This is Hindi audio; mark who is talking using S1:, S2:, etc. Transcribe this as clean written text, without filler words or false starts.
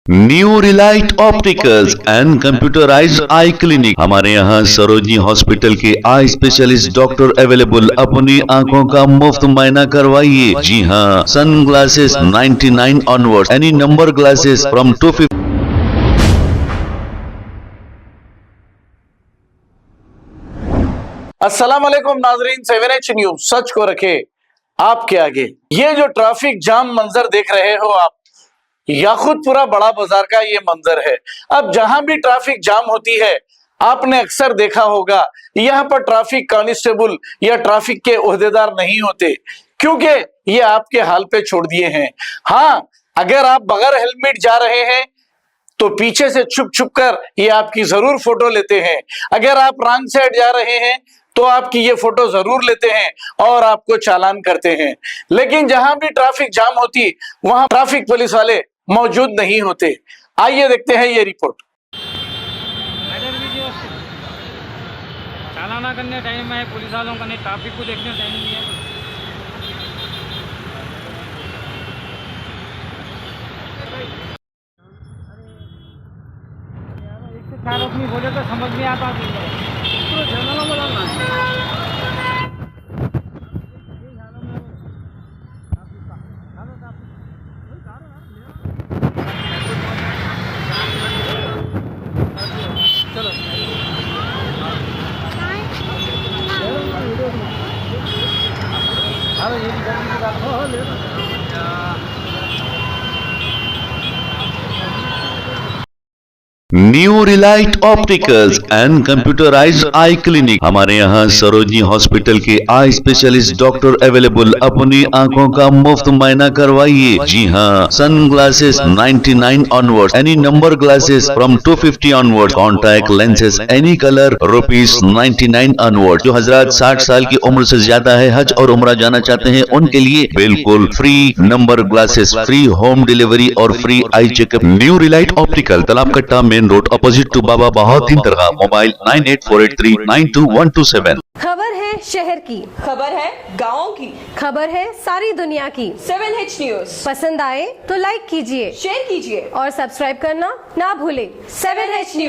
S1: New Relight opticals and computerised I clinic. हमारे यहाँ सरोजनी हॉस्पिटल के आई स्पेशलिस्ट डॉक्टर अवेलेबल। अपनी आंखों का मुफ्त मुआयना करवाइए। जी हाँ, sun glasses 99 onward, any number glasses from 250।
S2: अस्सलाम वालेकुम नाजरीन, 7H न्यूज सच को रखे आपके आगे। ये जो ट्रैफिक जाम मंजर देख रहे हो आप, याकुतपुरा बड़ा बाजार का ये मंजर है। अब जहां भी ट्रैफिक जाम होती है, आपने अक्सर देखा होगा यहाँ पर ट्रैफिक कांस्टेबल या ट्रैफिक के ओहदेदार नहीं होते, क्योंकि ये आपके हाल पे छोड़ दिए हैं। हाँ, अगर आप बगैर हेलमेट जा रहे हैं तो पीछे से छुप छुप कर ये आपकी जरूर फोटो लेते हैं। अगर आप रॉन्ग साइड जा रहे हैं तो आपकी ये फोटो जरूर लेते हैं और आपको चालान करते हैं। लेकिन जहां भी ट्रैफिक जाम होती वहां ट्रैफिक पुलिस वाले मौजूद नहीं होते। आइए देखते हैं ये रिपोर्ट।
S3: चालाना करने टाइम है पुलिस वालों का, नहीं ट्रैफिक को देखने टाइम नहीं है। एक से चार अपनी बोले तो समझ नहीं आता। तो जनरल बोला
S1: new Relight opticals and computerised I clinic. हमारे यहाँ सरोजनी हॉस्पिटल के आई स्पेशलिस्ट डॉक्टर अवेलेबल। अपनी आंखों का मुफ्त मुआयना करवाइए। जी हाँ, sun glasses 99 onward, any number glasses from 250 onward, contact lenses any colour ₹99 onward. जो हजरात 60 साल की उम्र से ज्यादा है, हज और उम्रा जाना चाहते हैं, उनके लिए बिल्कुल free number glasses, free home delivery और free eye checkup. New relight optical, Talab Katta main road, opposite to Baba Bahauddin Dargah. Mobile 9848392127।
S4: खबर है शहर की,
S5: खबर है गाँव की,
S4: खबर है सारी दुनिया की।
S5: 7H न्यूज
S4: पसंद आए तो लाइक कीजिए,
S5: शेयर कीजिए
S4: और सब्सक्राइब करना ना भूले।
S5: 7H news.